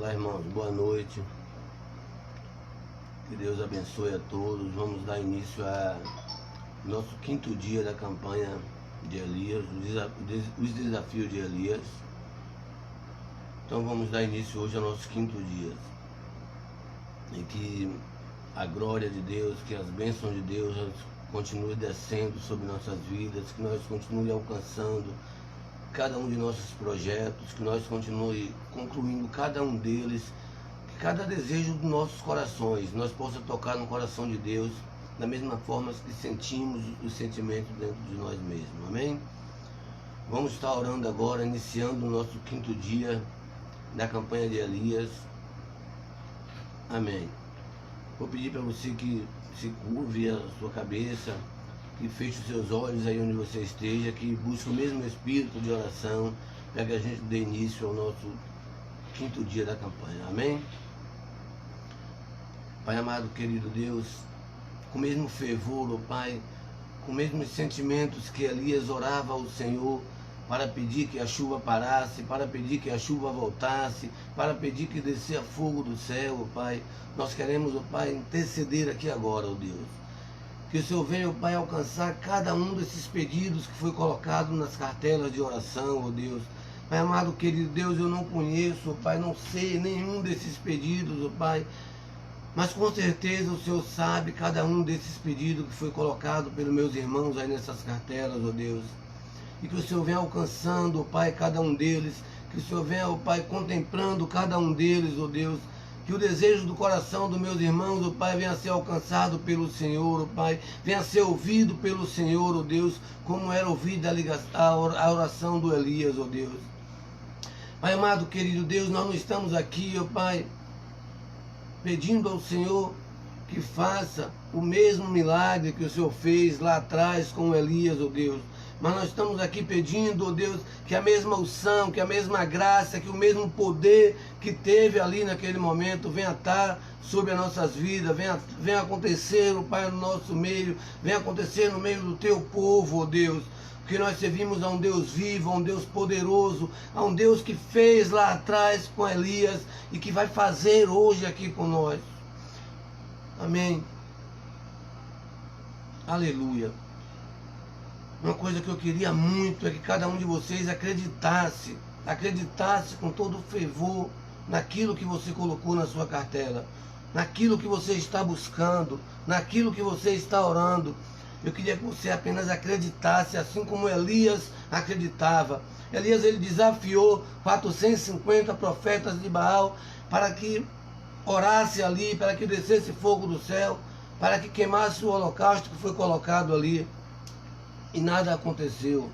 Olá, irmãos, boa noite. Que Deus abençoe a todos. Vamos dar início a nosso quinto dia da campanha de Elias, os desafios de Elias. Então vamos dar início hoje ao nosso quinto dia. E que a glória de Deus, que as bênçãos de Deus continuem descendo sobre nossas vidas, que nós continuemos alcançando cada um de nossos projetos, que nós continuemos concluindo cada um deles, que cada desejo dos nossos corações nós possa tocar no coração de Deus da mesma forma que sentimos os sentimentos dentro de nós mesmos. Amém? Vamos estar orando agora, iniciando o nosso quinto dia da campanha de Elias. Amém. Vou pedir para você que se curve a sua cabeça, que feche os seus olhos aí onde você esteja, que busque o mesmo espírito de oração, para que a gente dê início ao nosso quinto dia da campanha. Amém? Pai amado, querido Deus, com o mesmo fervor, ó Pai, com os mesmos sentimentos que Elias orava ao Senhor, para pedir que a chuva parasse, para pedir que a chuva voltasse, para pedir que descia fogo do céu, ó Pai. Nós queremos, ó Pai, interceder aqui agora, ó Deus. Que o Senhor venha, ó Pai, alcançar cada um desses pedidos que foi colocado nas cartelas de oração, ó Deus. Pai amado, querido Deus, eu não conheço, ó Pai, não sei nenhum desses pedidos, ó Pai. Mas com certeza o Senhor sabe cada um desses pedidos que foi colocado pelos meus irmãos aí nessas cartelas, ó Deus. E que o Senhor venha alcançando, ó Pai, cada um deles. Que o Senhor venha, ó Pai, contemplando cada um deles, ó Deus. Que o desejo do coração dos meus irmãos, ó Pai, venha a ser alcançado pelo Senhor, ó Pai. Venha a ser ouvido pelo Senhor, ó Deus, como era ouvida a oração do Elias, ó Deus. Pai amado, querido Deus, nós não estamos aqui, ó Pai, pedindo ao Senhor que faça o mesmo milagre que o Senhor fez lá atrás com Elias, ó Deus. Mas nós estamos aqui pedindo, ó Deus, que a mesma unção, que a mesma graça, que o mesmo poder que teve ali naquele momento venha estar sobre as nossas vidas, venha acontecer, ó Pai, no nosso meio, venha acontecer no meio do teu povo, ó Deus. Porque nós servimos a um Deus vivo, a um Deus poderoso, a um Deus que fez lá atrás com Elias e que vai fazer hoje aqui com nós. Amém. Aleluia. Uma coisa que eu queria muito é que cada um de vocês acreditasse com todo o fervor naquilo que você colocou na sua cartela, naquilo que você está buscando, naquilo que você está orando. Eu queria que você apenas acreditasse, assim como Elias acreditava. Elias, ele desafiou 450 profetas de Baal para que orasse ali, para que descesse fogo do céu, para que queimasse o holocausto que foi colocado ali. E nada aconteceu.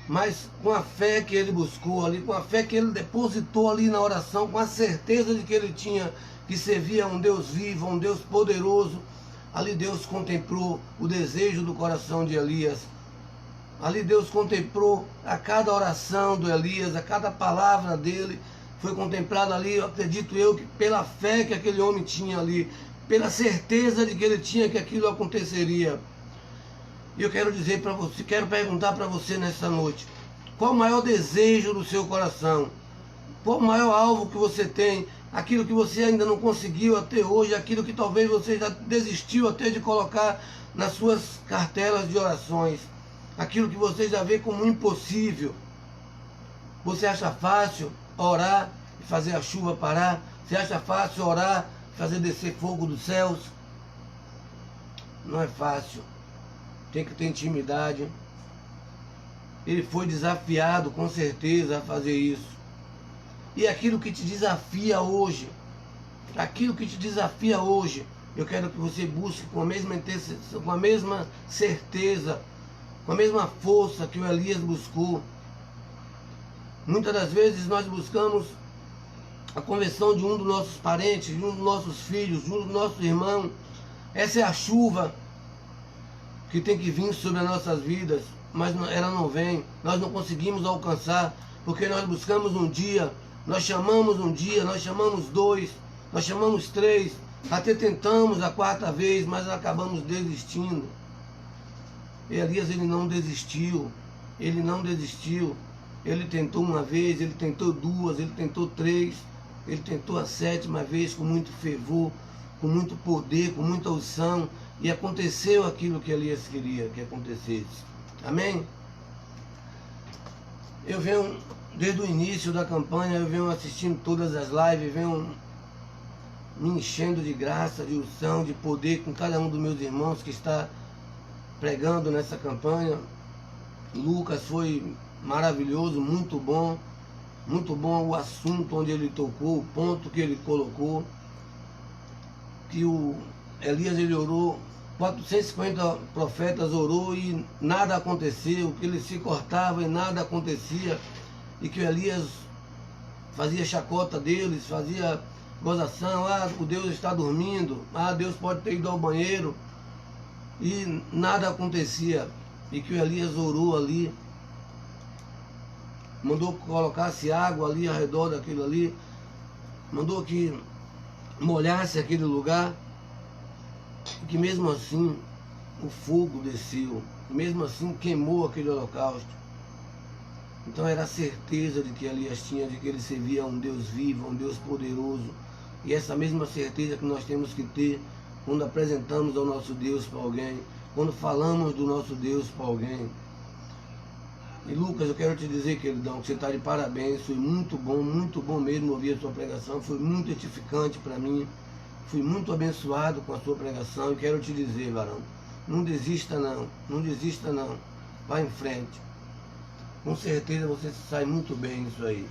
Mas com a fé que ele buscou ali, com a fé que ele depositou ali na oração, com a certeza de que ele tinha que servia a um Deus vivo, a um Deus poderoso, ali Deus contemplou o desejo do coração de Elias. Ali Deus contemplou a cada oração do Elias, a cada palavra dele foi contemplada ali. Eu acredito eu que pela fé que aquele homem tinha ali, pela certeza de que ele tinha que aquilo aconteceria. E eu quero dizer para você, quero perguntar para você nessa noite, qual o maior desejo do seu coração? Qual o maior alvo que você tem? Aquilo que você ainda não conseguiu até hoje, aquilo que talvez você já desistiu até de colocar nas suas cartelas de orações, aquilo que você já vê como impossível. Você acha fácil orar e fazer a chuva parar? Você acha fácil orar e fazer descer fogo dos céus? Não é fácil. Tem que ter intimidade. Ele foi desafiado com certeza a fazer isso. E aquilo que te desafia hoje, eu quero que você busque com a mesma intenção, com a mesma certeza, com a mesma força que o Elias buscou. Muitas das vezes nós buscamos a conversão de um dos nossos parentes, de um dos nossos filhos, de um dos nossos irmãos. Essa é a chuva que tem que vir sobre as nossas vidas, mas ela não vem, nós não conseguimos alcançar, porque nós buscamos um dia, nós chamamos um dia, nós chamamos dois, nós chamamos três, até tentamos a quarta vez, mas acabamos desistindo. Elias, ele não desistiu, Ele tentou uma vez, ele tentou duas, ele tentou três, ele tentou a sétima vez com muito fervor, com muito poder, com muita unção, e aconteceu aquilo que Elias queria que acontecesse. Amém? Eu venho, desde o início da campanha, eu venho assistindo todas as lives, venho me enchendo de graça, de unção, de poder com cada um dos meus irmãos que está pregando nessa campanha. Lucas foi maravilhoso, muito bom o assunto onde ele tocou, o ponto que ele colocou, que o Elias ele orou, 450 profetas orou e nada aconteceu, que ele se cortava e nada acontecia, e que o Elias fazia chacota deles, fazia gozação, o Deus está dormindo, Deus pode ter ido ao banheiro, e nada acontecia, e que o Elias orou ali, mandou colocasse água ali ao redor daquilo ali, mandou que molhasse aquele lugar, e que mesmo assim o fogo desceu, mesmo assim queimou aquele holocausto. Então era a certeza de que Elias tinha, de que ele servia a um Deus vivo, a um Deus poderoso, e essa mesma certeza que nós temos que ter quando apresentamos ao nosso Deus para alguém, quando falamos do nosso Deus para alguém. E Lucas, eu quero te dizer, queridão, que você está de parabéns, foi muito bom mesmo ouvir a sua pregação, foi muito edificante para mim, fui muito abençoado com a sua pregação, e quero te dizer, varão, não desista não, vá em frente, com certeza você sai muito bem nisso aí.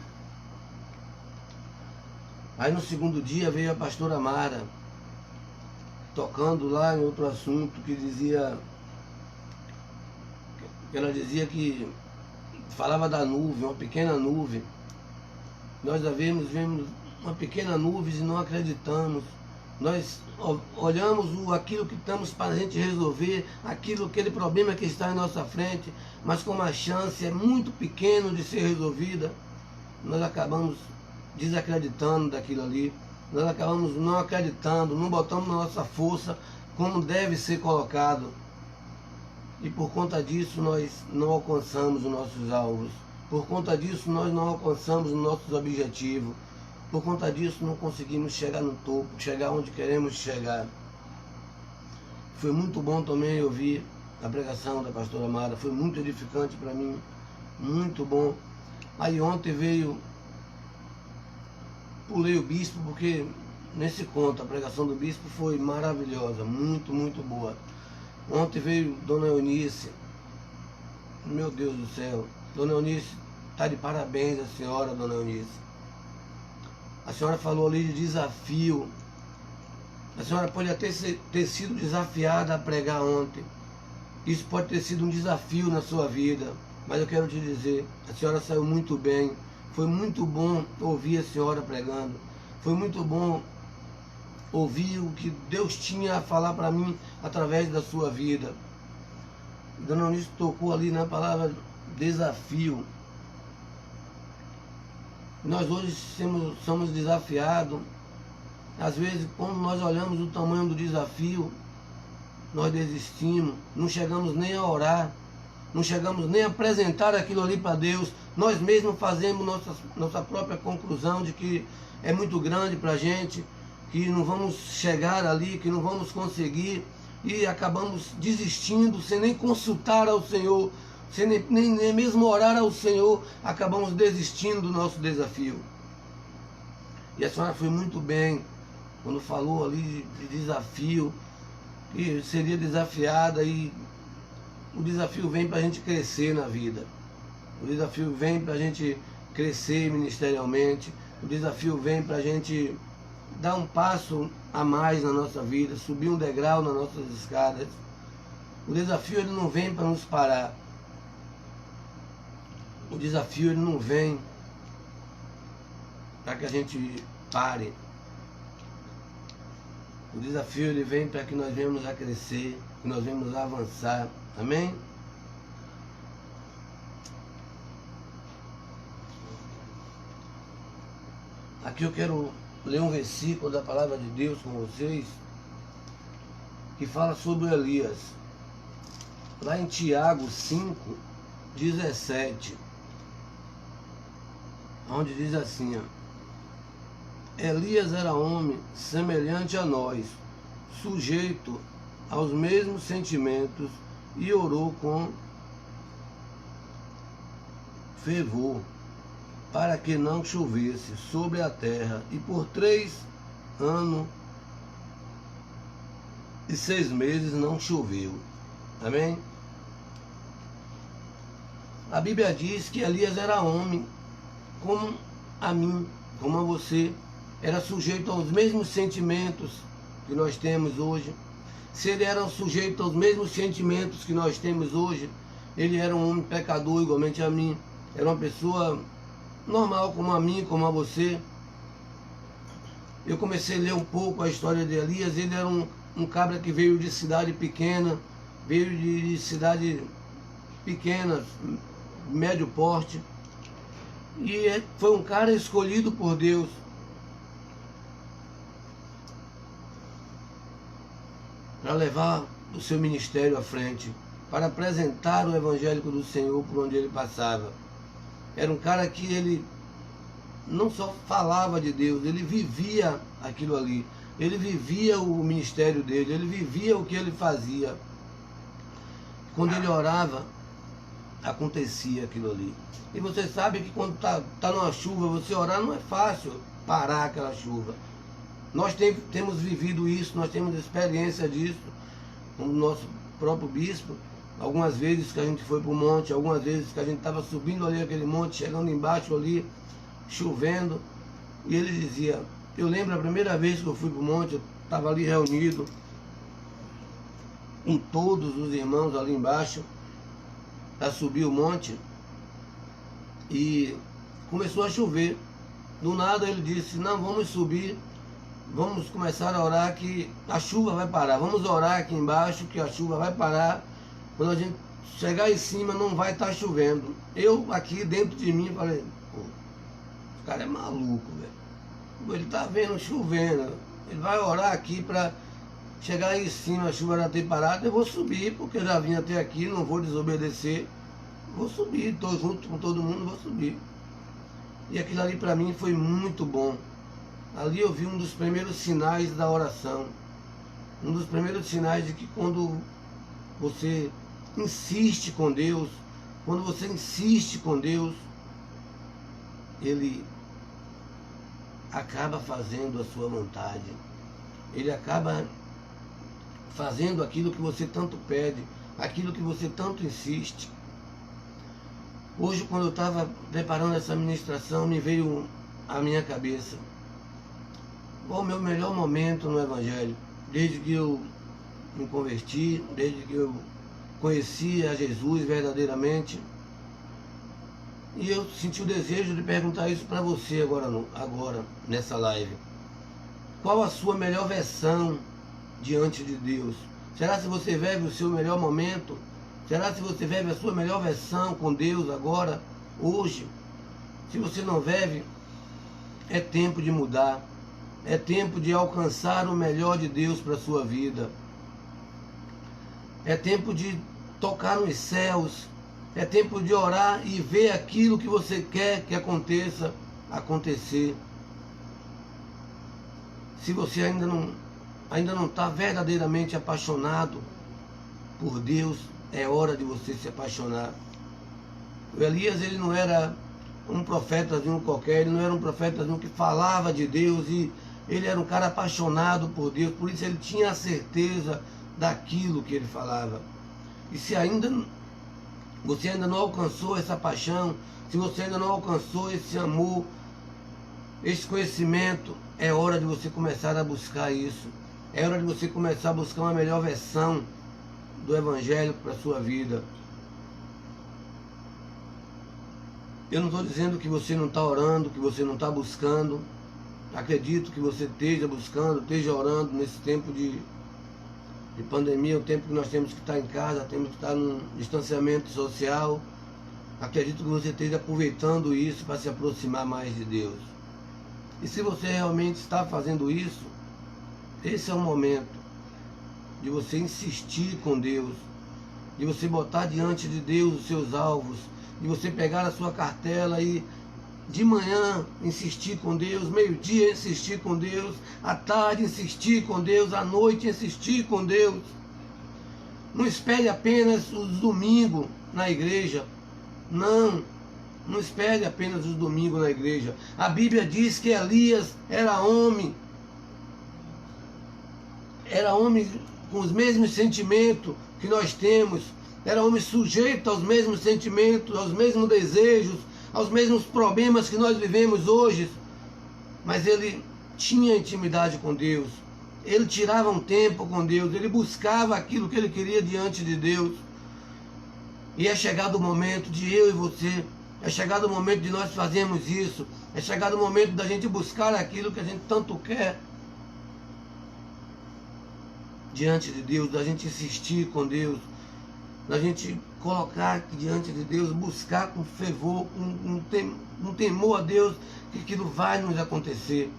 Aí no segundo dia veio a pastora Mara, tocando lá em outro assunto, que ela dizia que falava da nuvem, uma pequena nuvem. Nós vemos uma pequena nuvem e não acreditamos. Nós olhamos aquilo que estamos para a gente resolver, aquele problema que está em nossa frente, mas como a chance é muito pequena de ser resolvida, nós acabamos desacreditando daquilo ali. Nós acabamos não acreditando, não botamos na nossa força como deve ser colocado. E por conta disso nós não alcançamos os nossos alvos. Por conta disso nós não alcançamos os nossos objetivos. Por conta disso não conseguimos chegar no topo, chegar onde queremos chegar. Foi muito bom também ouvir a pregação da pastora Mara, foi muito edificante para mim, muito bom. Aí ontem pulei o bispo, porque nesse conto a pregação do bispo foi maravilhosa, muito boa. Ontem veio Dona Eunice, meu Deus do céu, Dona Eunice, está de parabéns a senhora, Dona Eunice. A senhora falou ali de desafio, a senhora pode até ter sido desafiada a pregar ontem, isso pode ter sido um desafio na sua vida, mas eu quero te dizer, a senhora saiu muito bem. Foi muito bom ouvir a senhora pregando. Foi muito bom ouvir o que Deus tinha a falar para mim através da sua vida. Dona Eunice tocou ali na palavra desafio. Nós hoje somos desafiados. Às vezes, quando nós olhamos o tamanho do desafio, nós desistimos. Não chegamos nem a orar. Não chegamos nem a apresentar aquilo ali para Deus. Nós mesmos fazemos nossa própria conclusão de que é muito grande para a gente, que não vamos chegar ali, que não vamos conseguir, e acabamos desistindo, sem nem consultar ao Senhor, sem nem mesmo orar ao Senhor, acabamos desistindo do nosso desafio. E a senhora foi muito bem quando falou ali de desafio, que seria desafiada, e o desafio vem para a gente crescer na vida. O desafio vem para a gente crescer ministerialmente. O desafio vem para a gente dar um passo a mais na nossa vida, subir um degrau nas nossas escadas. O desafio ele não vem para nos parar. O desafio ele não vem para que a gente pare. O desafio ele vem para que nós venhamos a crescer, que nós venhamos a avançar. Amém? Aqui eu quero ler um versículo da palavra de Deus com vocês, que fala sobre Elias. Lá em Tiago 5:17. onde diz assim, ó, Elias era homem semelhante a nós, sujeito aos mesmos sentimentos, e orou com fervor para que não chovesse sobre a terra, e por 3 anos e 6 meses não choveu. Amém? A Bíblia diz que Elias era homem como a mim, como a você, era sujeito aos mesmos sentimentos que nós temos hoje. Se ele era sujeito aos mesmos sentimentos que nós temos hoje, ele era um homem pecador igualmente a mim, era uma pessoa normal como a mim, como a você. Eu comecei a ler um pouco a história de Elias. Ele era um cabra que veio de cidade pequena, veio de cidade pequena, médio porte, e foi um cara escolhido por Deus. Para levar o seu ministério à frente, para apresentar o evangelho do Senhor por onde ele passava. Era um cara que ele não só falava de Deus, ele vivia aquilo ali. Ele vivia o ministério dele, ele vivia o que ele fazia. Quando ele orava, acontecia aquilo ali. E você sabe que quando tá numa chuva, você orar não é fácil parar aquela chuva. Nós temos vivido isso, nós temos experiência disso, com o nosso próprio bispo. Algumas vezes que a gente foi para o monte, algumas vezes que a gente estava subindo ali aquele monte, chegando embaixo ali, chovendo. E ele dizia, eu lembro a primeira vez que eu fui para o monte, eu estava ali reunido com todos os irmãos ali embaixo, para subir o monte, e começou a chover. Do nada ele disse, não, vamos subir, vamos começar a orar que a chuva vai parar, vamos orar aqui embaixo que a chuva vai parar, quando a gente chegar em cima não vai estar chovendo. Eu aqui dentro de mim falei, pô, esse cara é maluco, velho, ele tá vendo chovendo, ele vai orar aqui para chegar aí em cima, a chuva já ter parado, eu vou subir, porque eu já vim até aqui, não vou desobedecer, vou subir, estou junto com todo mundo, vou subir. E aquilo ali para mim foi muito bom. Ali eu vi um dos primeiros sinais da oração, um dos primeiros sinais de que quando você insiste com Deus, quando você insiste com Deus, Ele acaba fazendo a sua vontade, Ele acaba fazendo aquilo que você tanto pede, aquilo que você tanto insiste. Hoje, quando eu estava preparando essa ministração, me veio à minha cabeça qual o meu melhor momento no Evangelho, desde que eu me converti, desde que eu conheci a Jesus verdadeiramente. E eu senti o desejo de perguntar isso para você agora, nessa live. Qual a sua melhor versão diante de Deus? Será se você vive o seu melhor momento? Será se você vive a sua melhor versão com Deus agora, hoje? Se você não vive, é tempo de mudar. É tempo de alcançar o melhor de Deus para a sua vida. É tempo de tocar nos céus. É tempo de orar e ver aquilo que você quer que aconteça, acontecer. Se você ainda não está verdadeiramente apaixonado por Deus, é hora de você se apaixonar. O Elias, ele não era um profetazinho qualquer, ele não era um profetazinho que falava de Deus, e ele era um cara apaixonado por Deus, por isso ele tinha a certeza daquilo que ele falava. E se você ainda não alcançou essa paixão, se você ainda não alcançou esse amor, esse conhecimento, é hora de você começar a buscar isso. É hora de você começar a buscar uma melhor versão do Evangelho para a sua vida. Eu não estou dizendo que você não está orando, que você não está buscando. Acredito que você esteja buscando, esteja orando nesse tempo de pandemia, o tempo que nós temos que estar em casa, temos que estar num distanciamento social. Acredito que você esteja aproveitando isso para se aproximar mais de Deus. E se você realmente está fazendo isso, esse é o momento de você insistir com Deus, de você botar diante de Deus os seus alvos, de você pegar a sua cartela e De manhã, insistir com Deus, meio-dia, insistir com Deus, à tarde, insistir com Deus, à noite, insistir com Deus. Não espere apenas os domingos na igreja. Não espere apenas os domingos na igreja. A Bíblia diz que Elias era homem com os mesmos sentimentos que nós temos, era homem sujeito aos mesmos sentimentos, aos mesmos desejos, aos mesmos problemas que nós vivemos hoje, mas ele tinha intimidade com Deus, ele tirava um tempo com Deus, ele buscava aquilo que ele queria diante de Deus. E é chegado o momento de eu e você, é chegado o momento de nós fazermos isso, é chegado o momento da gente buscar aquilo que a gente tanto quer diante de Deus, da gente insistir com Deus, da gente colocar diante de Deus, buscar com fervor, com temor a Deus, que aquilo vai nos acontecer.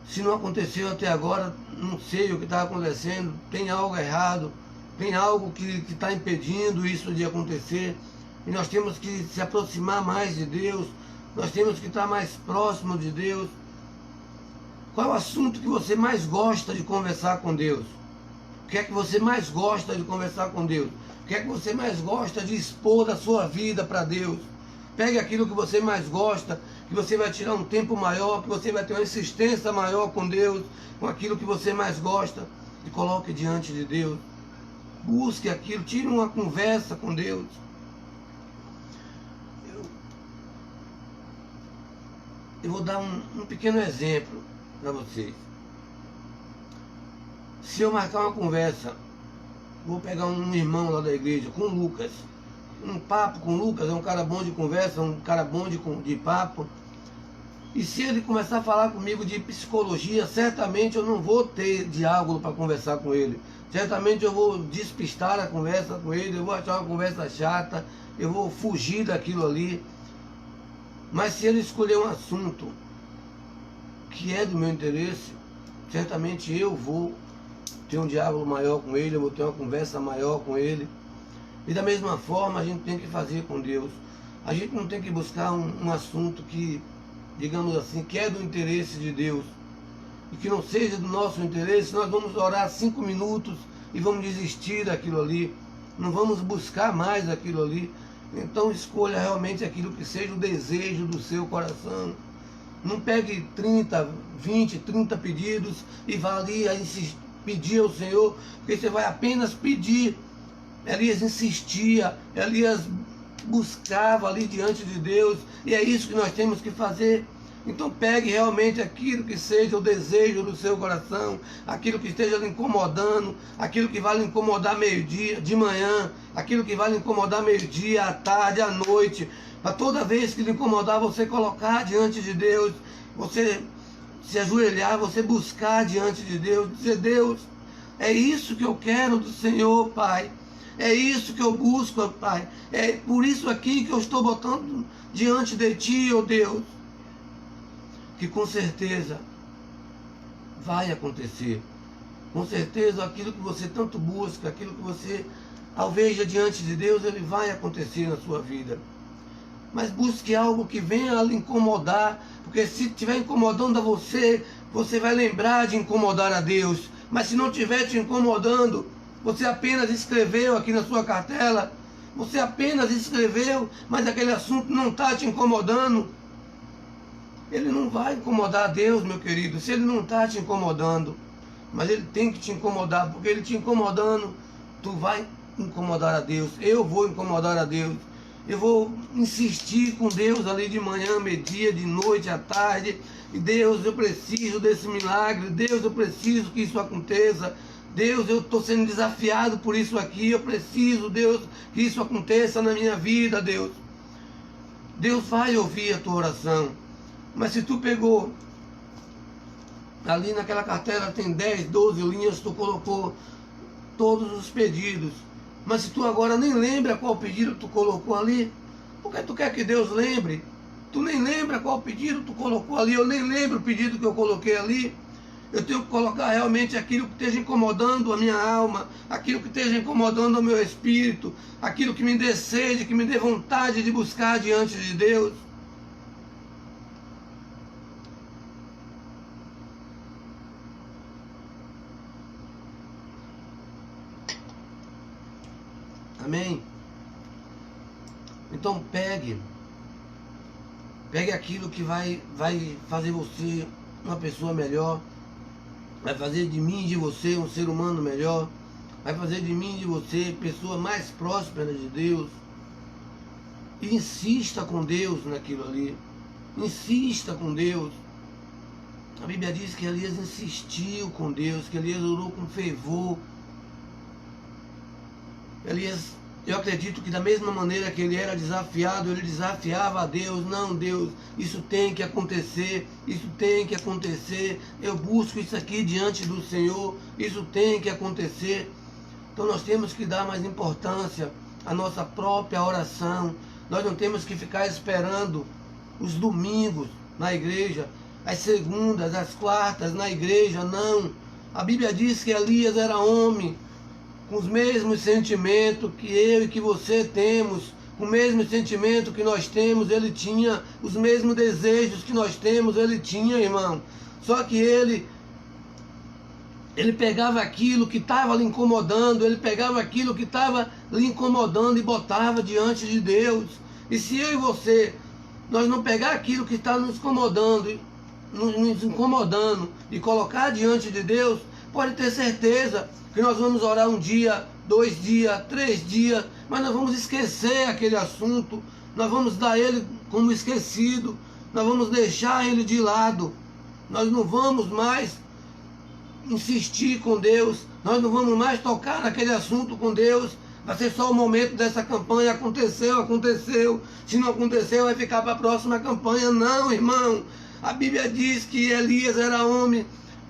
Se não aconteceu até agora, não sei o que está acontecendo, tem algo errado, tem algo que está impedindo isso de acontecer, e nós temos que se aproximar mais de Deus, nós temos que estar mais próximo de Deus. Qual é o assunto que você mais gosta de conversar com Deus? O que é que você mais gosta de conversar com Deus? O que é que você mais gosta de expor da sua vida para Deus? Pegue aquilo que você mais gosta, que você vai tirar um tempo maior, que você vai ter uma insistência maior com Deus, com aquilo que você mais gosta, e coloque diante de Deus. Busque aquilo, tire uma conversa com Deus. Eu vou dar um pequeno exemplo para vocês. Se eu marcar uma conversa, vou pegar um irmão lá da igreja, com o Lucas, um papo com o Lucas, é um cara bom de conversa, um cara bom de papo, e se ele começar a falar comigo de psicologia, certamente eu não vou ter diálogo para conversar com ele, certamente eu vou despistar a conversa com ele, eu vou achar uma conversa chata, eu vou fugir daquilo ali. Mas se ele escolher um assunto que é do meu interesse, certamente eu vou ter um diálogo maior com ele, eu vou ter uma conversa maior com ele. E da mesma forma a gente tem que fazer com Deus. A gente não tem que buscar um assunto que, digamos assim, que é do interesse de Deus e que não seja do nosso interesse. Nós vamos orar 5 minutos e vamos desistir daquilo ali, não vamos buscar mais aquilo ali. Então escolha realmente aquilo que seja o desejo do seu coração. Não pegue 30, 20, 30 pedidos e vá ali pedir ao Senhor, porque você vai apenas pedir. Elias insistia, Elias buscava ali diante de Deus, e é isso que nós temos que fazer. Então pegue realmente aquilo que seja o desejo do seu coração, aquilo que esteja lhe incomodando, aquilo que vai lhe incomodar meio-dia, de manhã, aquilo que vai lhe incomodar meio-dia, à tarde, à noite, para toda vez que lhe incomodar, você colocar diante de Deus, você se ajoelhar, você buscar diante de Deus, dizer: Deus, é isso que eu quero do Senhor, Pai, é isso que eu busco, Pai, é por isso aqui que eu estou botando diante de Ti, ó Deus, que com certeza vai acontecer, com certeza aquilo que você tanto busca, aquilo que você alveja diante de Deus, ele vai acontecer na sua vida. Mas busque algo que venha a lhe incomodar, porque se estiver incomodando a você, você vai lembrar de incomodar a Deus. Mas se não estiver te incomodando, você apenas escreveu aqui na sua cartela, você apenas escreveu, mas aquele assunto não está te incomodando, ele não vai incomodar a Deus, meu querido, se ele não está te incomodando. Mas ele tem que te incomodar, porque ele te incomodando, tu vai incomodar a Deus. Eu vou incomodar a Deus. Eu vou insistir com Deus ali de manhã, meio-dia, de noite, à tarde. E Deus, eu preciso desse milagre. Deus, eu preciso que isso aconteça. Deus, eu estou sendo desafiado por isso aqui. Eu preciso, Deus, que isso aconteça na minha vida, Deus. Deus vai ouvir a tua oração. Mas se tu pegou, ali naquela cartela tem 10, 12 linhas, tu colocou todos os pedidos. Mas se tu agora nem lembra qual pedido tu colocou ali, porque tu quer que Deus lembre? Tu nem lembra qual pedido tu colocou ali, eu nem lembro o pedido que eu coloquei ali. Eu tenho que colocar realmente aquilo que esteja incomodando a minha alma, aquilo que esteja incomodando o meu espírito, aquilo que me dê sede, que me dê vontade de buscar diante de Deus. Amém? Então pegue aquilo que vai fazer você uma pessoa melhor, vai fazer de mim e de você um ser humano melhor, vai fazer de mim e de você pessoa mais próspera de Deus. E insista com Deus naquilo ali. Insista com Deus. A Bíblia diz que Elias insistiu com Deus, que Elias orou com fervor. Elias, eu acredito que da mesma maneira que ele era desafiado, ele desafiava a Deus. Não, Deus, isso tem que acontecer, isso tem que acontecer. Eu busco isso aqui diante do Senhor, isso tem que acontecer. Então nós temos que dar mais importância à nossa própria oração. Nós não temos que ficar esperando os domingos na igreja, as segundas, as quartas na igreja, não. A Bíblia diz que Elias era homem, com os mesmos sentimentos que eu e que você temos, com o mesmo sentimento que nós temos, ele tinha, os mesmos desejos que nós temos, ele tinha, irmão. Só que ele pegava aquilo que estava lhe incomodando, ele pegava aquilo que estava lhe incomodando e botava diante de Deus. E se eu e você, nós não pegar aquilo que está nos incomodando e colocar diante de Deus, pode ter certeza que nós vamos orar um dia, 2 dias, 3 dias, mas nós vamos esquecer aquele assunto, nós vamos dar ele como esquecido, nós vamos deixar ele de lado, nós não vamos mais insistir com Deus, nós não vamos mais tocar naquele assunto com Deus. Vai ser só o momento dessa campanha, aconteceu, se não aconteceu vai ficar para a próxima campanha. Não, irmão, a Bíblia diz que Elias era homem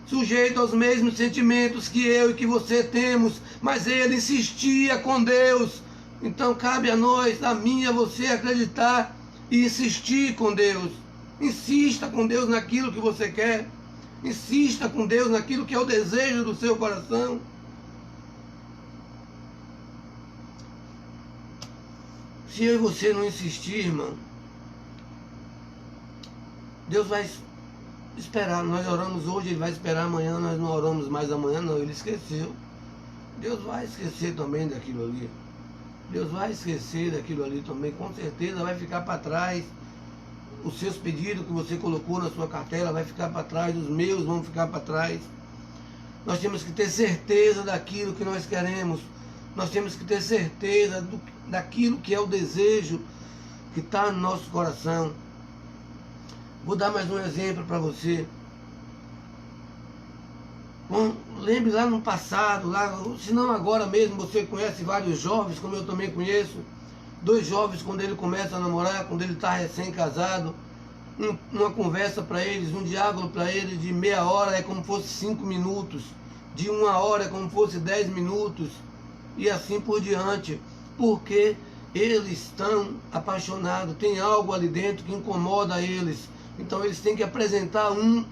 sujeito aos mesmos sentimentos que eu e que você temos, mas ele insistia com Deus. Então cabe a nós, a mim e a você acreditar e insistir com Deus. Insista com Deus naquilo que você quer. Insista com Deus naquilo que é o desejo do seu coração. Se eu e você não insistir, irmão, Deus vai esperar. Nós oramos hoje, Ele vai esperar amanhã, nós não oramos mais amanhã, não, Ele esqueceu. Deus vai esquecer também daquilo ali. Deus vai esquecer daquilo ali também, com certeza vai ficar para trás. Os seus pedidos que você colocou na sua cartela vai ficar para trás, os meus vão ficar para trás. Nós temos que ter certeza daquilo que nós queremos. Nós temos que ter certeza daquilo que é o desejo que está no nosso coração. Vou dar mais um exemplo para você. Bom, lembre lá no passado, se não agora mesmo, você conhece vários jovens, como eu também conheço. 2 jovens, quando ele começa a namorar, quando ele está recém-casado, uma conversa para eles, um diálogo para eles de meia hora é como fosse 5 minutos, de 1 hora é como fosse 10 minutos, e assim por diante, porque eles estão apaixonados, tem algo ali dentro que incomoda eles, então eles têm que apresentar um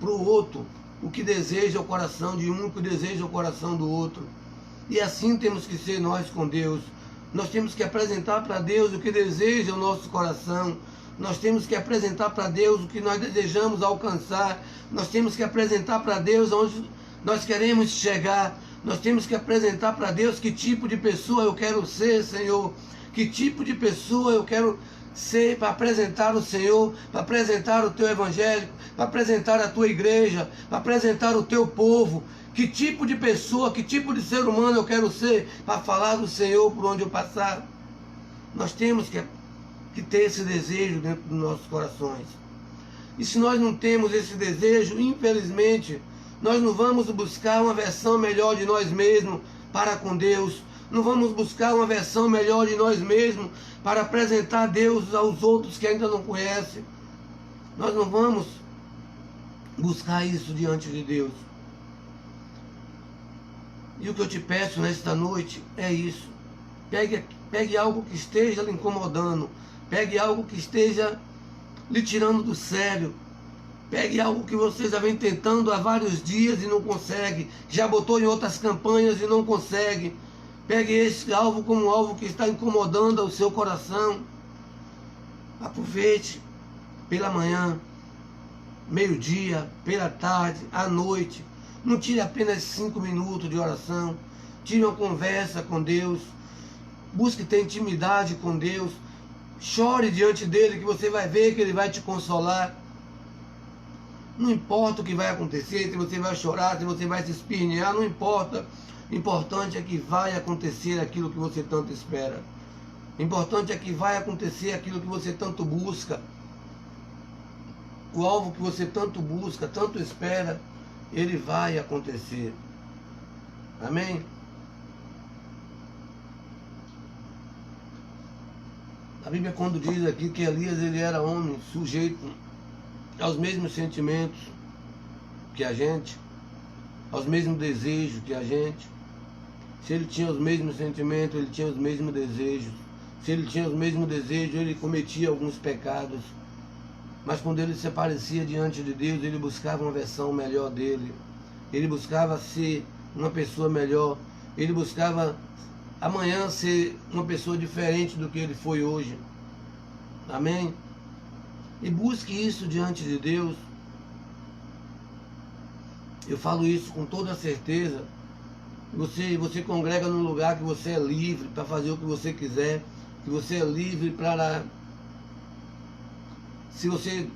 para o outro, o que deseja o coração de um, o que deseja o coração do outro, e assim temos que ser nós com Deus. Nós temos que apresentar para Deus o que deseja o nosso coração. Nós temos que apresentar para Deus o que nós desejamos alcançar. Nós temos que apresentar para Deus onde nós queremos chegar. Nós temos que apresentar para Deus que tipo de pessoa eu quero ser, Senhor. Que tipo de pessoa eu quero ser para apresentar o Senhor, para apresentar o Teu Evangelho, para apresentar a Tua igreja, para apresentar o Teu povo. Que tipo de pessoa, que tipo de ser humano eu quero ser para falar do Senhor por onde eu passar. Nós temos que ter esse desejo dentro dos nossos corações. E se nós não temos esse desejo, infelizmente, nós não vamos buscar uma versão melhor de nós mesmos para com Deus. Não vamos buscar uma versão melhor de nós mesmos para apresentar Deus aos outros que ainda não conhecem. Nós não vamos buscar isso diante de Deus. E o que eu te peço nesta noite é isso. Pegue algo que esteja lhe incomodando. Pegue algo que esteja lhe tirando do sério. Pegue algo que você já vem tentando há vários dias e não consegue. Já botou em outras campanhas e não consegue. Pegue esse alvo como um alvo que está incomodando o seu coração. Aproveite pela manhã, meio-dia, pela tarde, à noite. Não tire apenas 5 minutos de oração. Tire uma conversa com Deus. Busque ter intimidade com Deus. Chore diante dele, que você vai ver que ele vai te consolar. Não importa o que vai acontecer, se você vai chorar, se você vai se espinhar, não importa. O importante é que vai acontecer aquilo que você tanto espera. O importante é que vai acontecer aquilo que você tanto busca. O alvo que você tanto busca, tanto espera, ele vai acontecer. Amém? A Bíblia, quando diz aqui que Elias ele era homem sujeito aos mesmos sentimentos que a gente, aos mesmos desejos que a gente. Se ele tinha os mesmos sentimentos, ele tinha os mesmos desejos. Se ele tinha os mesmos desejos, ele cometia alguns pecados. Mas quando ele se aparecia diante de Deus, ele buscava uma versão melhor dele. Ele buscava ser uma pessoa melhor. Ele buscava amanhã ser uma pessoa diferente do que ele foi hoje. Amém? E busque isso diante de Deus. Eu falo isso com toda certeza. Você congrega num lugar que você é livre para fazer o que você quiser. Que você é livre para... Se você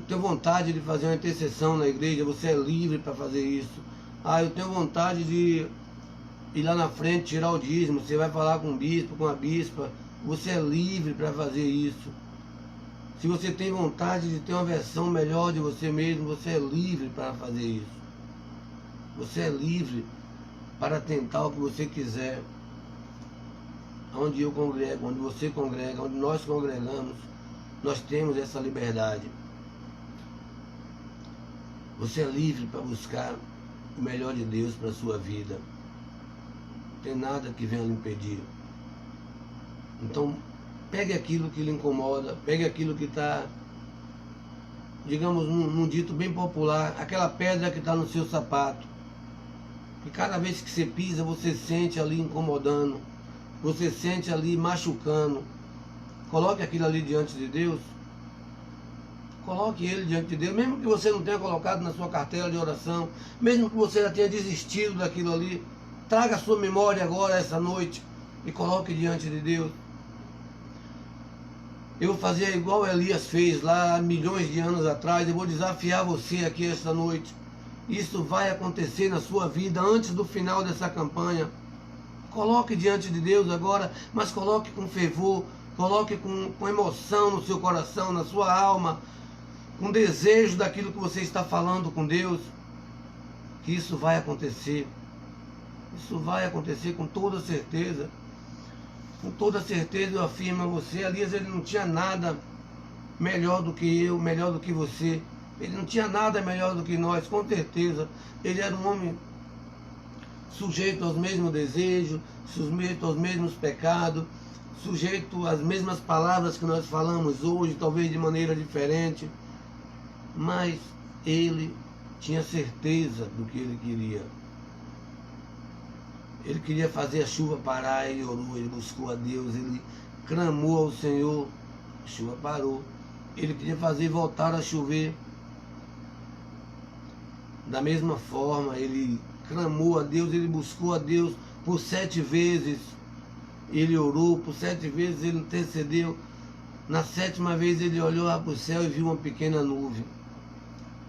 tem vontade de fazer uma intercessão na igreja, você é livre para fazer isso. Ah, eu tenho vontade de ir lá na frente, tirar o dízimo. Você vai falar com o bispo, com a bispa. Você é livre para fazer isso. Se você tem vontade de ter uma versão melhor de você mesmo, você é livre para fazer isso. Você é livre para tentar o que você quiser. Onde eu congrego, onde você congrega, onde nós congregamos, nós temos essa liberdade. Você é livre para buscar o melhor de Deus para a sua vida. Não tem nada que venha lhe impedir. Então, pegue aquilo que lhe incomoda, pegue aquilo que está, digamos, num dito bem popular, aquela pedra que está no seu sapato. E cada vez que você pisa, você sente ali incomodando, você sente ali machucando. Coloque aquilo ali diante de Deus. Coloque ele diante de Deus, mesmo que você não tenha colocado na sua cartela de oração, mesmo que você já tenha desistido daquilo ali, traga a sua memória agora, essa noite, e coloque diante de Deus. Eu vou fazer igual Elias fez lá há milhões de anos atrás. Eu vou desafiar você aqui esta noite. Isso vai acontecer na sua vida antes do final dessa campanha. Coloque diante de Deus agora, mas coloque com fervor, coloque com emoção no seu coração, na sua alma, com desejo daquilo que você está falando com Deus, que isso vai acontecer. Isso vai acontecer com toda certeza. Com toda certeza eu afirmo a você, Elias ele não tinha nada melhor do que eu, melhor do que você. Ele não tinha nada melhor do que nós, com certeza. Ele era um homem sujeito aos mesmos desejos, sujeito aos mesmos pecados, sujeito às mesmas palavras que nós falamos hoje, talvez de maneira diferente. Mas ele tinha certeza do que ele queria. Ele queria fazer a chuva parar, ele orou, ele buscou a Deus, ele clamou ao Senhor, a chuva parou. Ele queria fazer voltar a chover. Da mesma forma, ele clamou a Deus, ele buscou a Deus por 7 vezes. Ele orou, por 7 vezes ele intercedeu. Na 7ª vez ele olhou lá para o céu e viu uma pequena nuvem.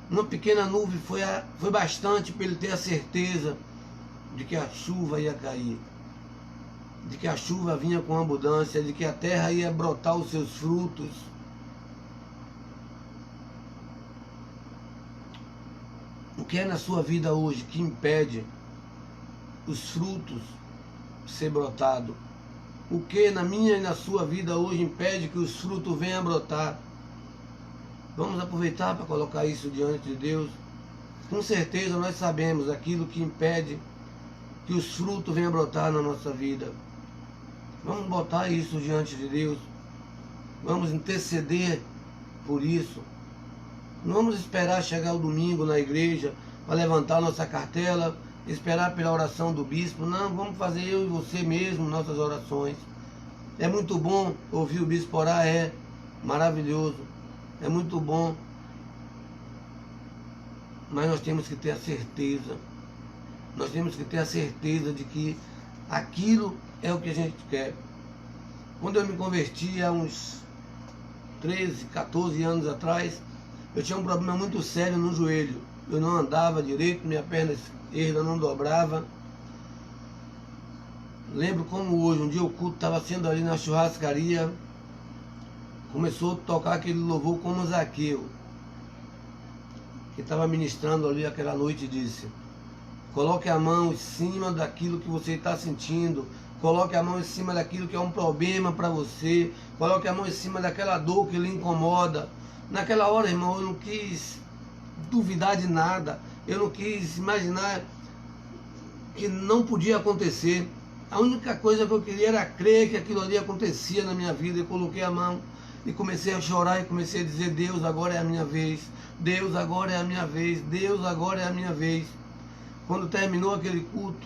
Uma pequena nuvem foi bastante para ele ter a certeza de que a chuva ia cair, de que a chuva vinha com abundância, de que a terra ia brotar os seus frutos. O que é na sua vida hoje que impede os frutos de ser brotado? O que na minha e na sua vida hoje impede que os frutos venham a brotar? Vamos aproveitar para colocar isso diante de Deus. Com certeza nós sabemos aquilo que impede que os frutos venham a brotar na nossa vida. Vamos botar isso diante de Deus. Vamos interceder por isso. Não vamos esperar chegar o domingo na igreja para levantar nossa cartela, esperar pela oração do bispo. Não, vamos fazer eu e você mesmo nossas orações. É muito bom ouvir o bispo orar, é maravilhoso. É muito bom. Mas nós temos que ter a certeza. Nós temos que ter a certeza de que Aquilo é o que a gente quer. Quando eu me converti há uns 13, 14 anos atrás, eu tinha um problema muito sério no joelho. Eu não andava direito, minha perna esquerda não dobrava. Lembro como hoje, um dia o culto estava sendo ali na churrascaria, começou a tocar aquele louvor como Zaqueu, que estava ministrando ali aquela noite, e disse: coloque a mão em cima daquilo que você está sentindo, coloque a mão em cima daquilo que é um problema para você, coloque a mão em cima daquela dor que lhe incomoda. Naquela hora, irmão, eu não quis duvidar de nada, eu não quis imaginar que não podia acontecer. A única coisa que eu queria era crer que aquilo ali acontecia na minha vida. Eu coloquei a mão e comecei a chorar e comecei a dizer: Deus, agora é a minha vez, Deus, agora é a minha vez, Deus, agora é a minha vez. Quando terminou aquele culto,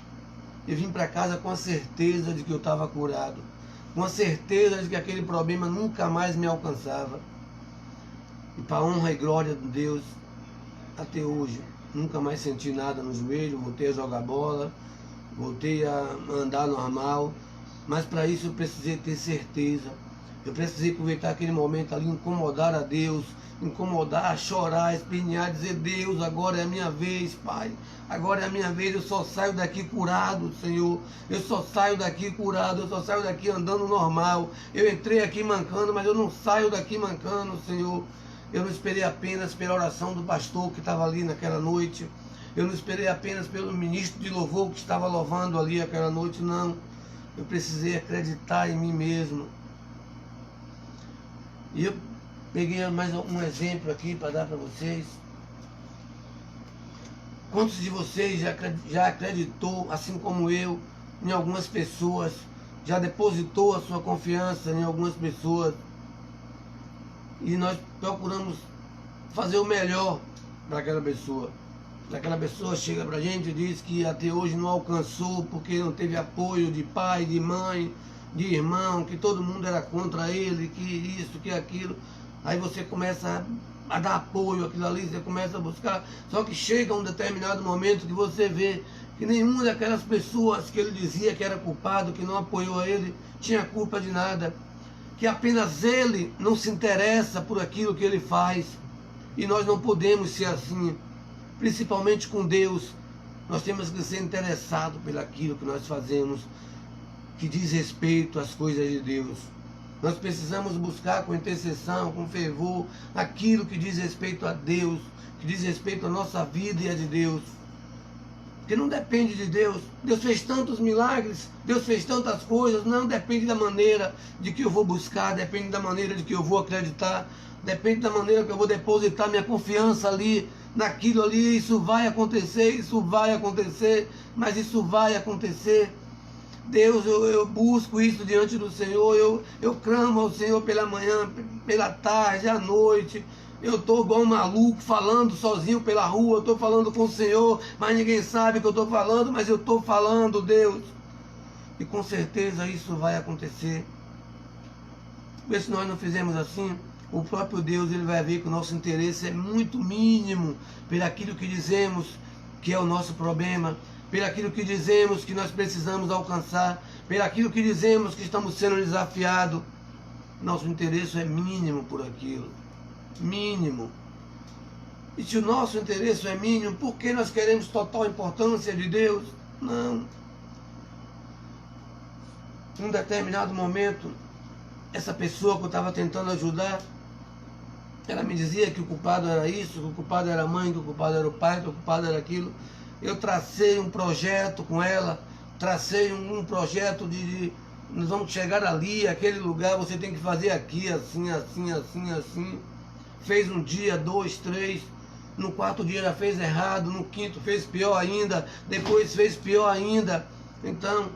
eu vim para casa com a certeza de que eu estava curado, com a certeza de que aquele problema nunca mais me alcançava. E para a honra e glória de Deus, até hoje, nunca mais senti nada no joelho, voltei a jogar bola, voltei a andar normal, mas para isso eu precisei ter certeza. Eu precisei aproveitar aquele momento ali, incomodar a Deus, incomodar, chorar, espernear, dizer: Deus, agora é a minha vez, Pai, agora é a minha vez, eu só saio daqui curado, Senhor, eu só saio daqui curado, eu só saio daqui andando normal. Eu entrei aqui mancando, mas eu não saio daqui mancando, Senhor. Eu não esperei apenas pela oração do pastor que estava ali naquela noite, eu não esperei apenas pelo ministro de louvor que estava louvando ali aquela noite, não. Eu precisei acreditar em mim mesmo. E eu peguei mais um exemplo aqui para dar para vocês. Quantos de vocês já acreditou, assim como eu, em algumas pessoas, já depositou a sua confiança em algumas pessoas, e nós procuramos fazer o melhor para aquela pessoa? Aquela pessoa chega para a gente e diz que até hoje não alcançou porque não teve apoio de pai, de mãe, de irmão, que todo mundo era contra ele, que isso, que aquilo. Aí você começa a dar apoio àquilo ali, você começa a buscar. Só que chega um determinado momento que você vê que nenhuma daquelas pessoas que ele dizia que era culpado, que não apoiou a ele, tinha culpa de nada. Que apenas ele não se interessa por aquilo que ele faz. E nós não podemos ser assim. Principalmente com Deus, nós temos que ser interessados pelaquilo que nós fazemos, que diz respeito às coisas de Deus. Nós precisamos buscar com intercessão, com fervor, aquilo que diz respeito a Deus, que diz respeito à nossa vida e a de Deus. Porque não depende de Deus. Deus fez tantos milagres, Deus fez tantas coisas, não depende da maneira de que eu vou buscar, depende da maneira de que eu vou acreditar, depende da maneira que eu vou depositar minha confiança ali, naquilo ali. Isso vai acontecer, mas isso vai acontecer. Deus, eu busco isso diante do Senhor, eu clamo ao Senhor pela manhã, pela tarde, à noite. Eu estou igual um maluco falando sozinho pela rua, eu estou falando com o Senhor, mas ninguém sabe que eu estou falando, mas eu estou falando, Deus. E com certeza isso vai acontecer. Porque se nós não fizermos assim, o próprio Deus ele vai ver que o nosso interesse é muito mínimo pelaquilo que dizemos que é o nosso problema, pelaquilo que dizemos que nós precisamos alcançar, pelaquilo que dizemos que estamos sendo desafiados. Nosso interesse é mínimo por aquilo. Mínimo. E se o nosso interesse é mínimo, por que nós queremos total importância de Deus? Não. Em um determinado momento, essa pessoa que eu estava tentando ajudar, ela me dizia que o culpado era isso, que o culpado era a mãe, que o culpado era o pai, que o culpado era aquilo. Eu tracei um projeto com ela, tracei um projeto de nós vamos chegar ali, aquele lugar, você tem que fazer aqui, assim, assim, assim, assim. Fez um dia, 2, 3, no 4º dia já fez errado, no 5º fez pior ainda, depois fez pior ainda. Então,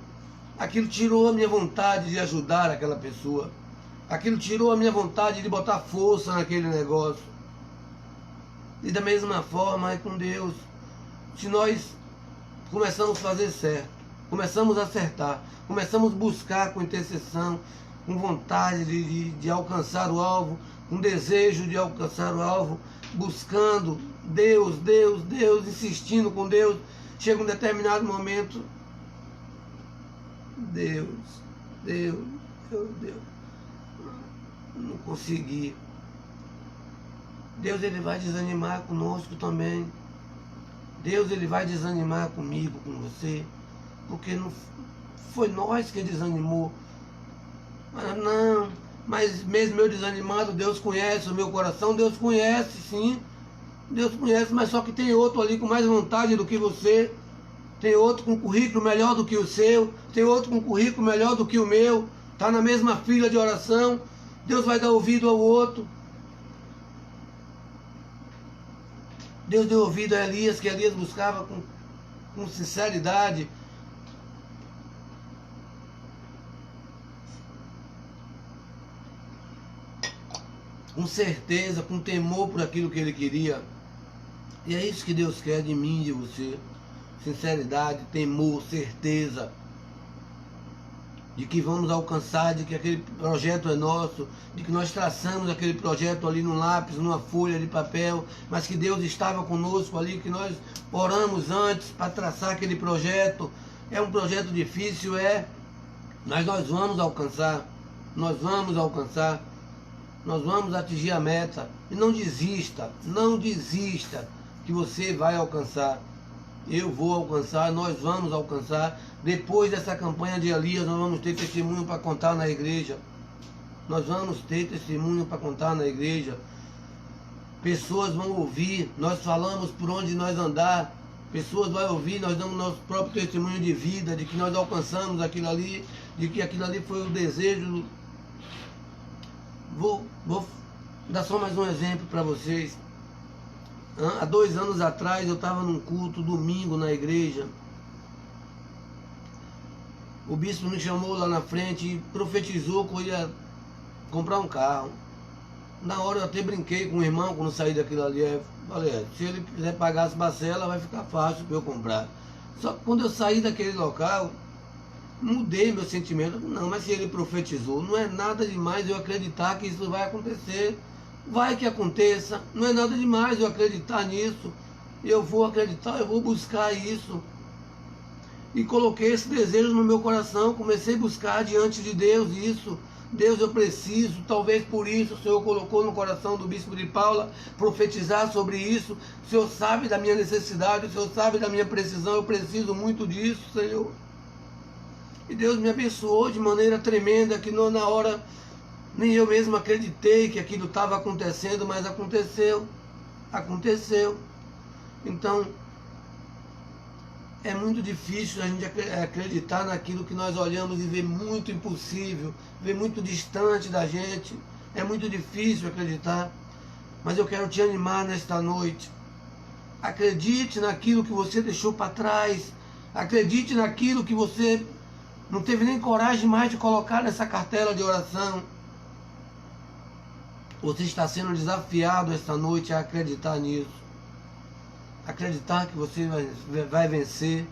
aquilo tirou a minha vontade de ajudar aquela pessoa. Aquilo tirou a minha vontade de botar força naquele negócio. E da mesma forma é com Deus. Se nós começamos a fazer certo, começamos a acertar, começamos a buscar com intercessão, com vontade de alcançar o alvo, com desejo de alcançar o alvo, buscando Deus, Deus, Deus, insistindo com Deus, chega um determinado momento Deus, não consegui. Deus, ele vai desanimar conosco também. Deus, ele vai desanimar comigo, com você, porque não foi nós que desanimou. Ah, não, mas mesmo eu desanimado, Deus conhece o meu coração, Deus conhece, sim. Deus conhece, mas só que tem outro ali com mais vontade do que você. Tem outro com currículo melhor do que o seu. Tem outro com currículo melhor do que o meu. Está na mesma fila de oração. Deus vai dar ouvido ao outro. Deus deu ouvido a Elias, que Elias buscava com sinceridade. Com certeza, com temor por aquilo que ele queria. E é isso que Deus quer de mim e de você. Sinceridade, temor, certeza de que vamos alcançar, de que aquele projeto é nosso, de que nós traçamos aquele projeto ali no lápis, numa folha de papel, mas que Deus estava conosco ali, que nós oramos antes para traçar aquele projeto. É um projeto difícil, mas nós vamos alcançar, nós vamos atingir a meta. E não desista, que você vai alcançar. Eu vou alcançar, nós vamos alcançar. Depois dessa campanha de Elias, nós vamos ter testemunho para contar na igreja. Nós vamos ter testemunho para contar na igreja. Pessoas vão ouvir, nós falamos por onde nós andar. Pessoas vão ouvir, nós damos nosso próprio testemunho de vida, de que nós alcançamos aquilo ali, de que aquilo ali foi o desejo. Vou dar só mais um exemplo para vocês. Há 2 anos atrás eu estava num culto domingo na igreja. O bispo me chamou lá na frente e profetizou que eu ia comprar um carro. Na hora eu até brinquei com o irmão quando saí daquilo ali. Eu falei, se ele quiser pagar as parcelas vai ficar fácil para eu comprar. Só que quando eu saí daquele local, mudei meu sentimento. Não, mas se ele profetizou, não é nada demais eu acreditar que isso vai acontecer. Vai que aconteça, não é nada demais eu acreditar nisso. Eu vou acreditar, eu vou buscar isso. E coloquei esse desejo no meu coração, comecei a buscar diante de Deus isso. Deus, eu preciso, talvez por isso o Senhor colocou no coração do bispo de Paula profetizar sobre isso. O Senhor sabe da minha necessidade, o Senhor sabe da minha precisão, eu preciso muito disso, Senhor. E Deus me abençoou de maneira tremenda, que na hora nem eu mesmo acreditei que aquilo estava acontecendo, mas aconteceu. Então, é muito difícil a gente acreditar naquilo que nós olhamos e vê muito impossível, vê muito distante da gente. É muito difícil acreditar, mas eu quero te animar nesta noite. Acredite naquilo que você deixou para trás. Acredite naquilo que você não teve nem coragem mais de colocar nessa cartela de oração. Você está sendo desafiado esta noite a acreditar nisso. Acreditar que você vai vencer.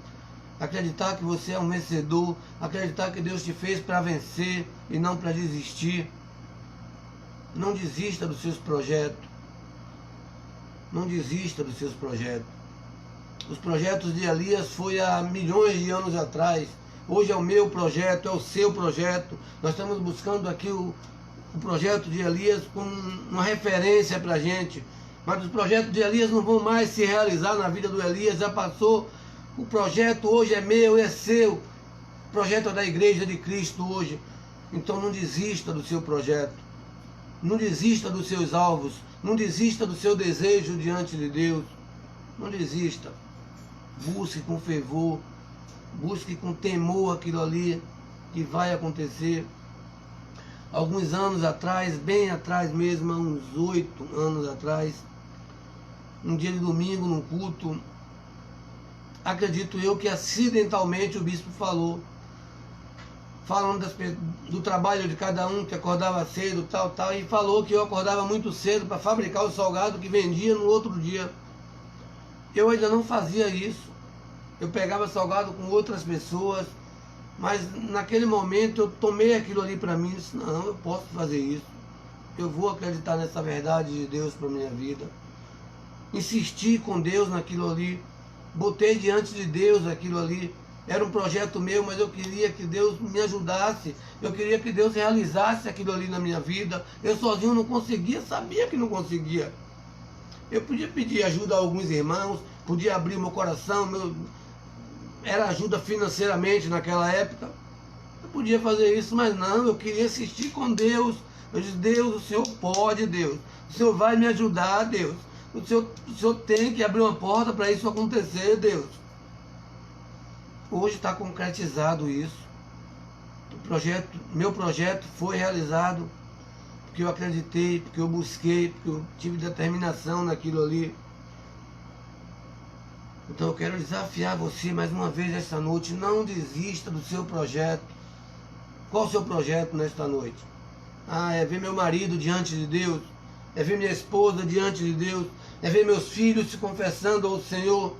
Acreditar que você é um vencedor. Acreditar que Deus te fez para vencer e não para desistir. Não desista dos seus projetos. Não desista dos seus projetos. Os projetos de Elias foi há milhões de anos atrás. Hoje é o meu projeto, é o seu projeto. Nós estamos buscando aqui o projeto de Elias como uma referência para a gente. Mas os projetos de Elias não vão mais se realizar na vida do Elias. Já passou. O projeto hoje é meu, é seu. O projeto é da Igreja de Cristo hoje. Então não desista do seu projeto. Não desista dos seus alvos. Não desista do seu desejo diante de Deus. Não desista. Busque com fervor. Busque com temor aquilo ali que vai acontecer. Alguns anos atrás, bem atrás mesmo, há uns 8 anos atrás, um dia de domingo, num culto, acredito eu que acidentalmente o bispo falou, falando do trabalho de cada um, que acordava cedo, tal, e falou que eu acordava muito cedo para fabricar o salgado que vendia no outro dia. Eu ainda não fazia isso. Eu pegava salgado com outras pessoas, mas naquele momento eu tomei aquilo ali para mim e disse, não, eu posso fazer isso. Eu vou acreditar nessa verdade de Deus para a minha vida. Insisti com Deus naquilo ali. Botei diante de Deus aquilo ali. Era um projeto meu, mas eu queria que Deus me ajudasse. Eu queria que Deus realizasse aquilo ali na minha vida. Eu sozinho não conseguia, sabia que não conseguia. Eu podia pedir ajuda a alguns irmãos, podia abrir meu coração, era ajuda financeiramente naquela época. Eu podia fazer isso, mas não, eu queria insistir com Deus. Eu disse, Deus, o Senhor pode, Deus. O Senhor vai me ajudar, Deus. O Senhor tem que abrir uma porta para isso acontecer, Deus. Hoje está concretizado isso. Meu projeto foi realizado porque eu acreditei, porque eu busquei, porque eu tive determinação naquilo ali. Então eu quero desafiar você mais uma vez esta noite, não desista do seu projeto. Qual o seu projeto nesta noite? É ver meu marido diante de Deus, é ver minha esposa diante de Deus, é ver meus filhos se confessando ao Senhor.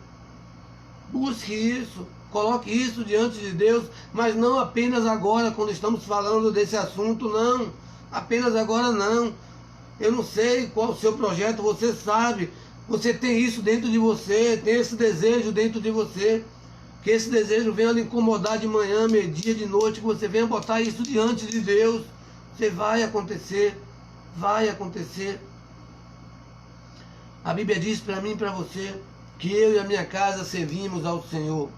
Busque isso, coloque isso diante de Deus, mas não apenas agora, quando estamos falando desse assunto, não. Apenas agora não. Eu não sei qual o seu projeto, você sabe. Você tem isso dentro de você, tem esse desejo dentro de você. Que esse desejo venha lhe incomodar de manhã, meio-dia, de noite, que você venha botar isso diante de Deus. Você vai acontecer, vai acontecer. A Bíblia diz para mim e para você que eu e a minha casa servimos ao Senhor.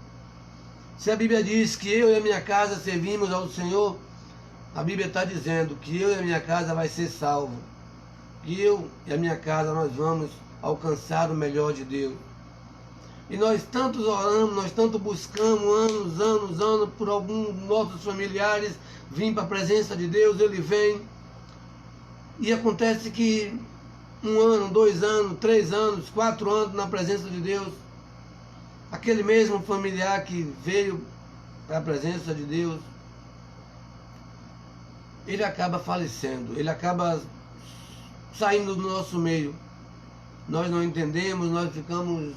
Se a Bíblia diz que eu e a minha casa servimos ao Senhor, a Bíblia está dizendo que eu e a minha casa vai ser salvo. Que eu e a minha casa nós vamos alcançar o melhor de Deus. E nós tantos oramos, nós tanto buscamos anos por alguns nossos familiares vir para a presença de Deus, ele vem. E acontece que 1 ano, 2 anos, 3 anos, 4 anos na presença de Deus, aquele mesmo familiar que veio para a presença de Deus, ele acaba falecendo, ele acaba saindo do nosso meio. Nós não entendemos, nós ficamos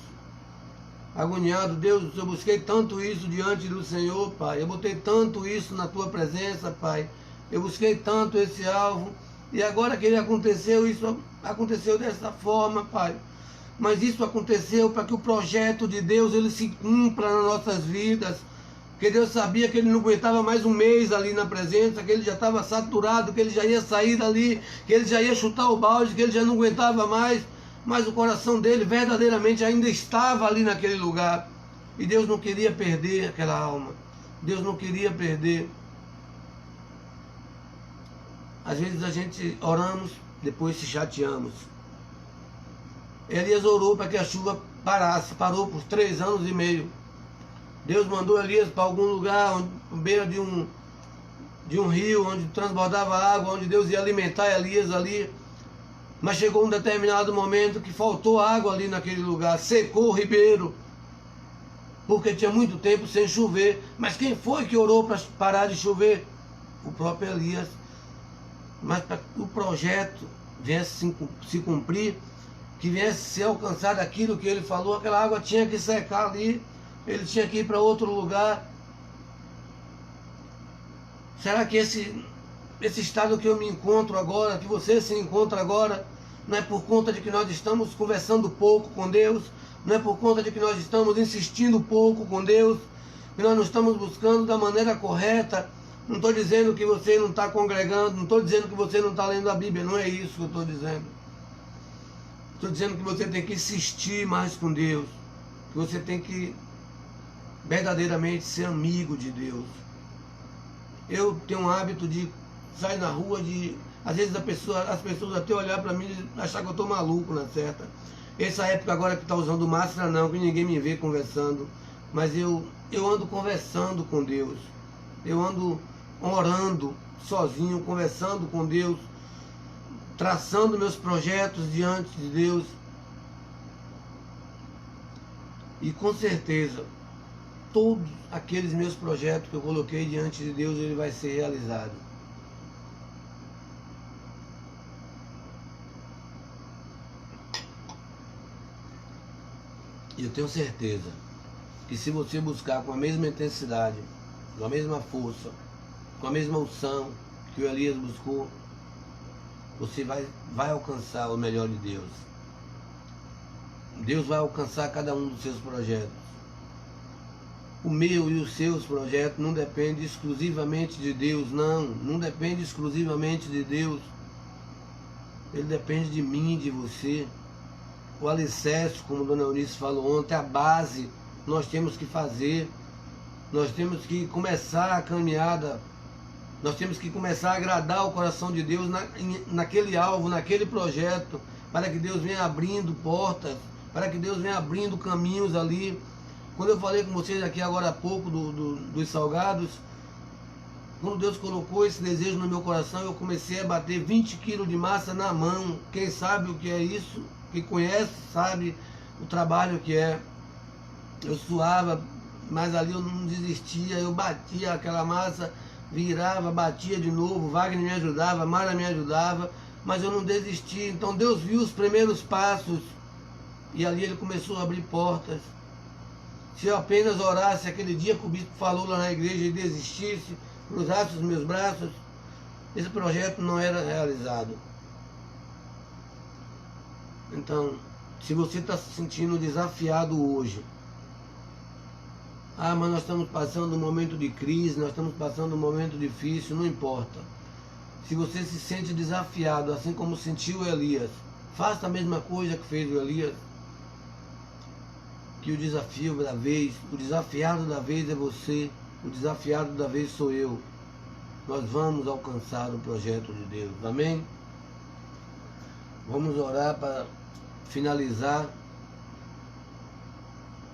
agoniados. Deus, eu busquei tanto isso diante do Senhor, Pai. Eu botei tanto isso na Tua presença, Pai. Eu busquei tanto esse alvo. E agora que ele aconteceu, isso aconteceu dessa forma, Pai. Mas isso aconteceu para que o projeto de Deus ele se cumpra nas nossas vidas. Porque Deus sabia que ele não aguentava mais um mês ali na presença, que ele já estava saturado, que ele já ia sair dali, que ele já ia chutar o balde, que ele já não aguentava mais. Mas o coração dele verdadeiramente ainda estava ali naquele lugar. E Deus não queria perder aquela alma. Deus não queria perder. Às vezes a gente oramos, depois se chateamos. Elias orou para que a chuva parasse, parou por 3 anos e meio. Deus mandou Elias para algum lugar, à beira de um rio, onde transbordava água, onde Deus ia alimentar Elias ali. Mas chegou um determinado momento que faltou água ali naquele lugar, secou o ribeiro, porque tinha muito tempo sem chover. Mas quem foi que orou para parar de chover? O próprio Elias. Mas para que o projeto viesse se cumprir, que viesse ser alcançado aquilo que ele falou, aquela água tinha que secar ali, ele tinha que ir para outro lugar. Será que esse estado que eu me encontro agora, que você se encontra agora, não é por conta de que nós estamos conversando pouco com Deus, não é por conta de que nós estamos insistindo pouco com Deus, que nós não estamos buscando da maneira correta? Não estou dizendo que você não está congregando, não estou dizendo que você não está lendo a Bíblia, não é isso que eu estou dizendo. Estou dizendo que você tem que insistir mais com Deus, que você tem que verdadeiramente ser amigo de Deus. Eu tenho um hábito de sair na rua, às vezes as pessoas até olhar para mim e achar que eu estou maluco na certa. Essa época agora que está usando máscara não, que ninguém me vê conversando, mas eu ando conversando com Deus, eu ando orando sozinho, conversando com Deus, traçando meus projetos diante de Deus. E com certeza, todos aqueles meus projetos que eu coloquei diante de Deus, ele vai ser realizado. E eu tenho certeza que se você buscar com a mesma intensidade, com a mesma força, com a mesma unção que o Elias buscou, você vai alcançar o melhor de Deus. Deus vai alcançar cada um dos seus projetos. O meu e os seus projetos não dependem exclusivamente de Deus, não depende exclusivamente de Deus. Ele depende de mim, de você. O alicerce, como a Dona Eunice falou ontem, a base, nós temos que fazer. Nós temos que começar a caminhada. Nós temos que começar a agradar o coração de Deus naquele alvo, naquele projeto, para que Deus venha abrindo portas, para que Deus venha abrindo caminhos ali. Quando eu falei com vocês aqui agora há pouco dos salgados, quando Deus colocou esse desejo no meu coração, eu comecei a bater 20 quilos de massa na mão. Quem sabe o que é isso, quem conhece, sabe o trabalho que é. Eu suava, mas ali eu não desistia, eu batia aquela massa, virava, batia de novo, Wagner me ajudava, Mara me ajudava, mas eu não desisti. Então Deus viu os primeiros passos e ali Ele começou a abrir portas. Se eu apenas orasse aquele dia que o bispo falou lá na igreja e desistisse, cruzasse os meus braços, esse projeto não era realizado. Então, se você está se sentindo desafiado hoje, mas nós estamos passando um momento de crise, nós estamos passando um momento difícil, não importa. Se você se sente desafiado, assim como sentiu Elias, faça a mesma coisa que fez o Elias. Que o desafio da vez, o desafiado da vez é você, o desafiado da vez sou eu. Nós vamos alcançar o projeto de Deus, amém? Vamos orar para finalizar.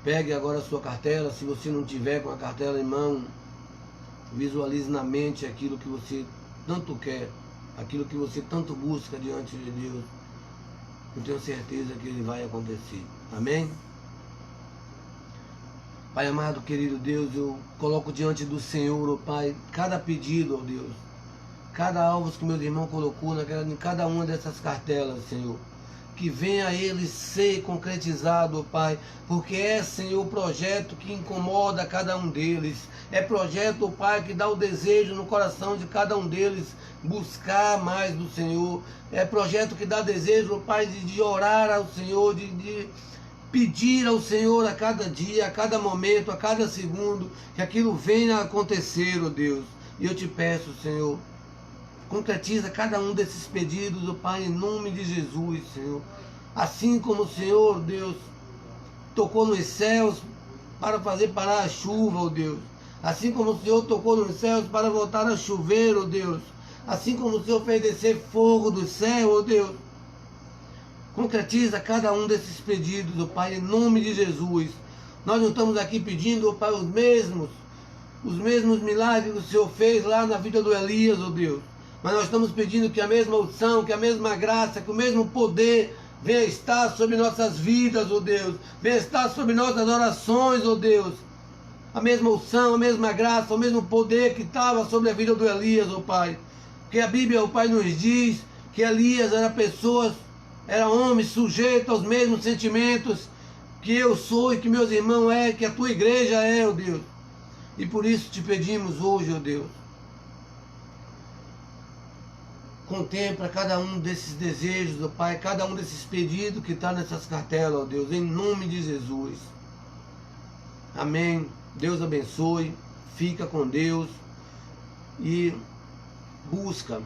Pegue agora a sua cartela, se você não tiver com a cartela em mão, visualize na mente aquilo que você tanto quer, aquilo que você tanto busca diante de Deus. Eu tenho certeza que ele vai acontecer, amém? Pai amado, querido Deus, eu coloco diante do Senhor, ó Pai, cada pedido, ó Deus, cada alvo que meu irmão colocou em cada uma dessas cartelas, Senhor, que venha ele ser concretizado, ó Pai, porque é, Senhor, o projeto que incomoda cada um deles, é projeto, ó Pai, que dá o desejo no coração de cada um deles buscar mais do Senhor, é projeto que dá desejo, ó Pai, de orar ao Senhor, de pedir ao Senhor a cada dia, a cada momento, a cada segundo, que aquilo venha a acontecer, ó Deus. E eu te peço, Senhor, concretiza cada um desses pedidos, ó Pai, em nome de Jesus, Senhor. Assim como o Senhor, Deus, tocou nos céus para fazer parar a chuva, ó Deus. Assim como o Senhor tocou nos céus para voltar a chover, ó Deus. Assim como o Senhor fez descer fogo do céu, ó Deus. Concretiza cada um desses pedidos, ó Pai, em nome de Jesus. Nós não estamos aqui pedindo, ó Pai, os mesmos milagres que o Senhor fez lá na vida do Elias, ó Deus. Mas nós estamos pedindo que a mesma unção, que a mesma graça, que o mesmo poder venha estar sobre nossas vidas, ó Deus. Venha estar sobre nossas orações, ó Deus. A mesma unção, a mesma graça, o mesmo poder que estava sobre a vida do Elias, ó Pai. Porque a Bíblia, ó Pai, nos diz que Elias era homem sujeito aos mesmos sentimentos que eu sou e que meus irmãos que a tua igreja é, ó Deus. E por isso te pedimos hoje, ó Deus, contempla cada um desses desejos, ó Pai, cada um desses pedidos que está nessas cartelas, ó Deus, em nome de Jesus. Amém. Deus abençoe, fica com Deus e busca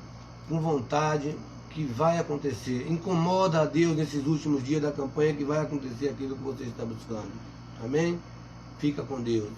com vontade que vai acontecer. Incomoda a Deus nesses últimos dias da campanha que vai acontecer aquilo que você está buscando. Amém? Fica com Deus.